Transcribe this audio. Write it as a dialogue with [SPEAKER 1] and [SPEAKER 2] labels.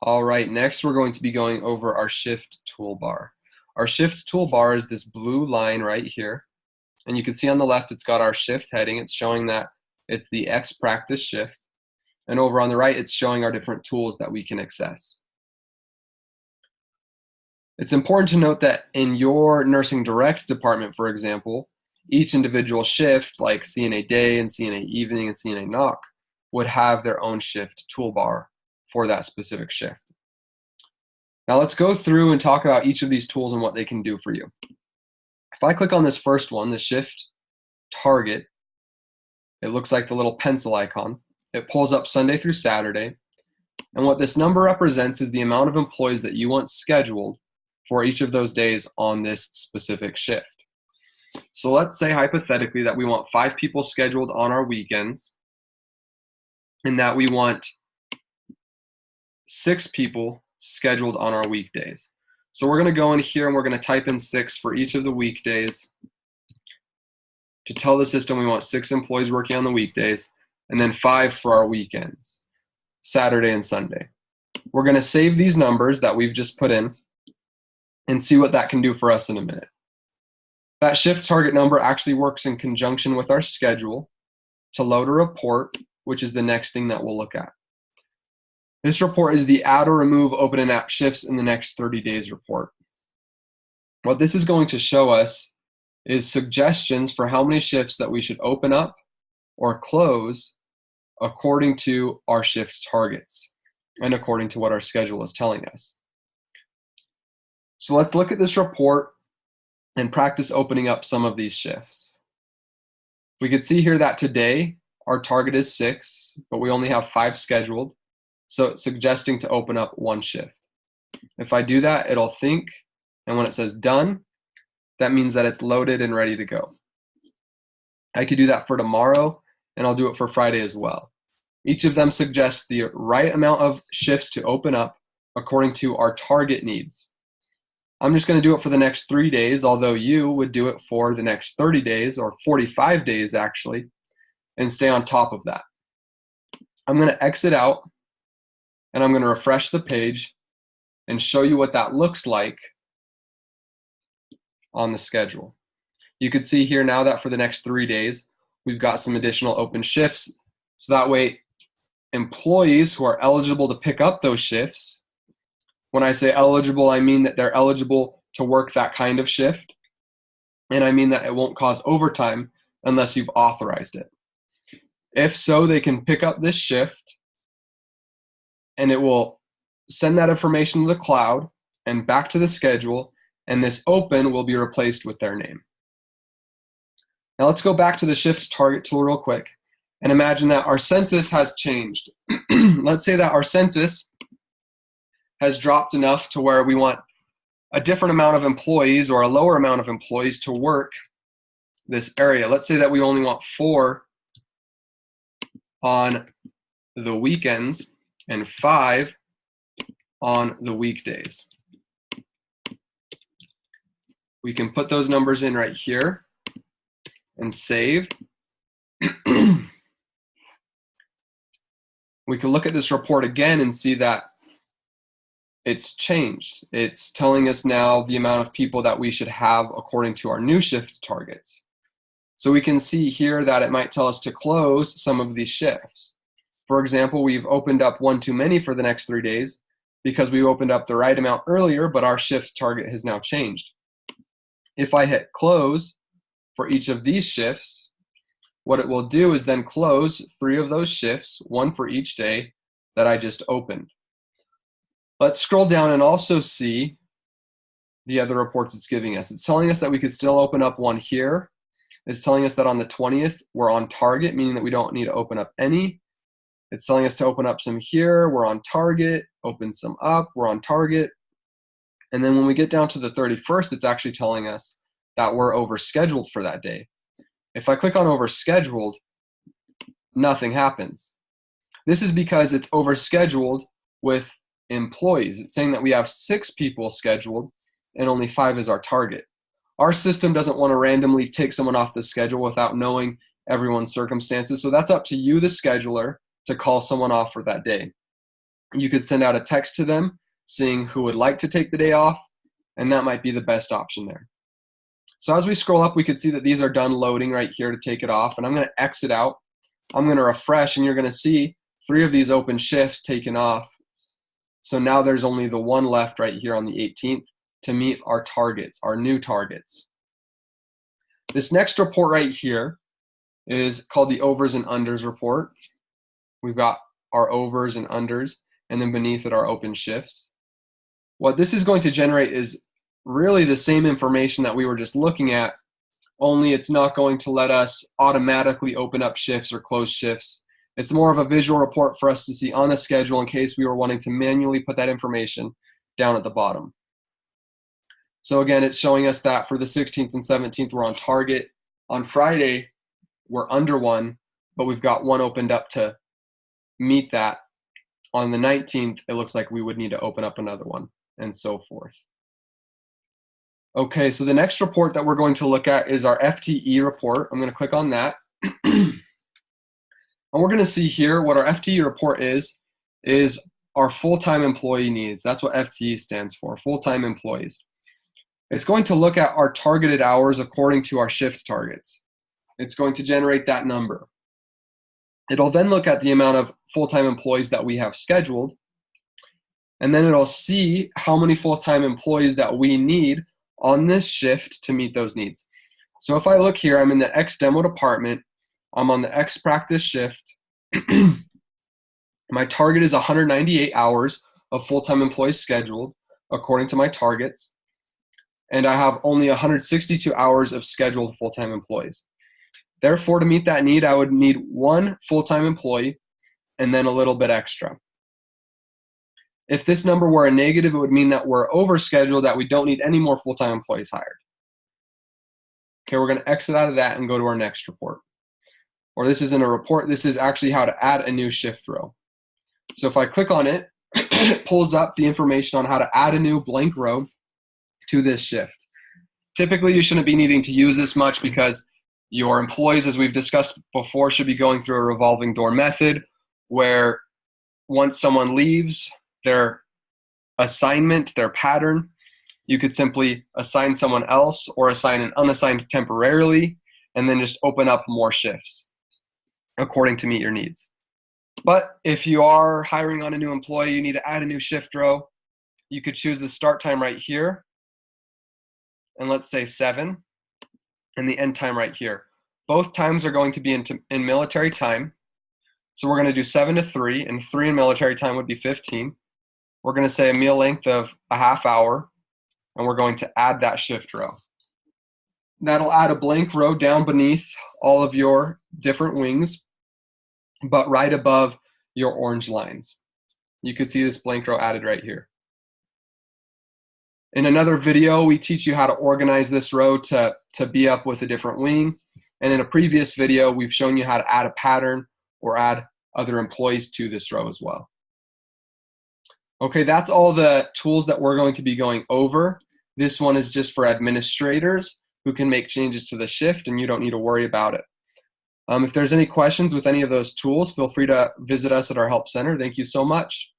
[SPEAKER 1] All right, next we're going to be going over our shift toolbar. Our shift toolbar is this blue line right here. And you can see on the left it's got our shift heading. It's showing that it's the X practice shift. And over on the right, it's showing our different tools that we can access. It's important to note that in your Nursing Direct department, for example, each individual shift, like CNA day and CNA evening and CNA knock, would have their own shift toolbar for that specific shift. Now let's go through and talk about each of these tools and what they can do for you. If I click on this first one, the shift target, it looks like the little pencil icon. It pulls up Sunday through Saturday. And what this number represents is the amount of employees that you want scheduled for each of those days on this specific shift. So let's say hypothetically that we want 5 people scheduled on our weekends and that we want 6 people scheduled on our weekdays. So we're going to go in here and we're going to type in 6 for each of the weekdays to tell the system we want 6 employees working on the weekdays and then 5 for our weekends, Saturday and Sunday. We're going to save these numbers that we've just put in and see what that can do for us in a minute. That shift target number actually works in conjunction with our schedule to load a report, which is the next thing that we'll look at. This report is the add or remove open and app shifts in the next 30 days report. What this is going to show us is suggestions for how many shifts that we should open up or close according to our shift targets and according to what our schedule is telling us. So let's look at this report and practice opening up some of these shifts. We could see here that today our target is 6, but we only have 5 scheduled. So it's suggesting to open up 1 shift. If I do that, it'll think, and when it says done, that means that it's loaded and ready to go. I could do that for tomorrow, and I'll do it for Friday as well. Each of them suggests the right amount of shifts to open up according to our target needs. I'm just going to do it for the next 3 days, although you would do it for the next 30 days or 45 days actually, and stay on top of that. I'm going to exit out and I'm going to refresh the page and show you what that looks like on the schedule. You can see here now that for the next 3 days, we've got some additional open shifts. So that way, employees who are eligible to pick up those shifts, when I say eligible, I mean that they're eligible to work that kind of shift. And I mean that it won't cause overtime unless you've authorized it. If so, they can pick up this shift and it will send that information to the cloud and back to the schedule, and this open will be replaced with their name. Now let's go back to the shift target tool real quick and imagine that our census has changed. Let's say that our census has dropped enough to where we want a different amount of employees or a lower amount of employees to work this area. Let's say that we only want 4 on the weekends and 5 on the weekdays. We can put those numbers in right here and save. We can look at this report again and see that it's changed. It's telling us now the amount of people that we should have according to our new shift targets. So we can see here that it might tell us to close some of these shifts. For example, we've opened up 1 too many for the next 3 days because we opened up the right amount earlier, but our shift target has now changed. If I hit close for each of these shifts, what it will do is then close 3 of those shifts, 1 for each day that I just opened. Let's scroll down and also see the other reports it's giving us. It's telling us that we could still open up 1 here. It's telling us that on the 20th, we're on target, meaning that we don't need to open up any. It's telling us to open up some here, we're on target, open some up, we're on target. And then when we get down to the 31st, it's actually telling us that we're overscheduled for that day. If I click on overscheduled, nothing happens. This is because it's overscheduled with employees. It's saying that we have 6 people scheduled and only 5 is our target. Our system doesn't want to randomly take someone off the schedule without knowing everyone's circumstances. So that's up to you, the scheduler, to call someone off for that day. You could send out a text to them seeing who would like to take the day off, and that might be the best option there. So as we scroll up, we could see that these are done loading right here to take it off, and I'm going to exit out. I'm going to refresh, and you're going to see 3 of these open shifts taken off. So now there's only the one left right here on the 18th to meet our targets, our new targets. This next report right here is called the overs and unders report. We've got our overs and unders, and then beneath it our open shifts. What this is going to generate is really the same information that we were just looking at, only it's not going to let us automatically open up shifts or close shifts. It's more of a visual report for us to see on a schedule in case we were wanting to manually put that information down at the bottom. So again, it's showing us that for the 16th and 17th, we're on target. On Friday, we're under 1, but we've got 1 opened up to meet that. On the 19th, it looks like we would need to open up another one, and so forth. Okay, so the next report that we're going to look at is our FTE report. I'm going to click on that. And we're going to see here what our FTE report is our full-time employee needs. That's what FTE stands for, full-time employees. It's going to look at our targeted hours according to our shift targets. It's going to generate that number. It'll then look at the amount of full-time employees that we have scheduled, and then it'll see how many full-time employees that we need on this shift to meet those needs. So if I look here, I'm in the X demo department. I'm on the X practice shift. My target is 198 hours of full-time employees scheduled according to my targets. And I have only 162 hours of scheduled full-time employees. Therefore, to meet that need, I would need 1 full-time employee and then a little bit extra. If this number were a negative, it would mean that we're overscheduled, that we don't need any more full-time employees hired. Okay, we're going to exit out of that and go to our next report. Or this isn't a report, this is actually how to add a new shift row. So if I click on it, it pulls up the information on how to add a new blank row to this shift. Typically, you shouldn't be needing to use this much because your employees, as we've discussed before, should be going through a revolving door method where once someone leaves their assignment, their pattern, you could simply assign someone else or assign an unassigned temporarily and then just open up more shifts according to meet your needs. But if you are hiring on a new employee, you need to add a new shift row. You could choose the start time right here, and let's say 7, and the end time right here. Both times are going to be in military time. So we're going to do 7 to 3, and 3 in military time would be 15. We're going to say a meal length of a half hour, and we're going to add that shift row. That'll add a blank row down beneath all of your different wings, but right above your orange lines. You could see this blank row added right here. In another video, we teach you how to organize this row to be up with a different wing. And in a previous video, we've shown you how to add a pattern or add other employees to this row as well. Okay, that's all the tools that we're going to be going over. This one is just for administrators who can make changes to the shift, and you don't need to worry about it. If there's any questions with any of those tools, feel free to visit us at our help center. Thank you so much.